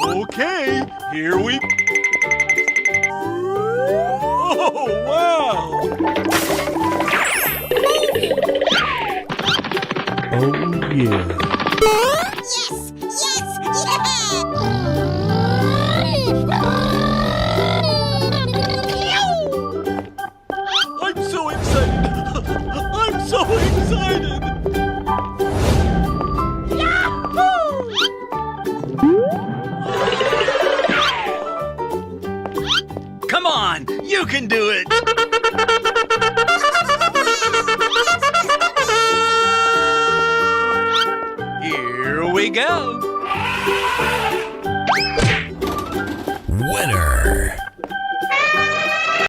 Okay, here we... Oh, wow! Oh, yeah. Yes! Yes! I'm so excited! I'm so excited! Come on, you can do it! Here we go!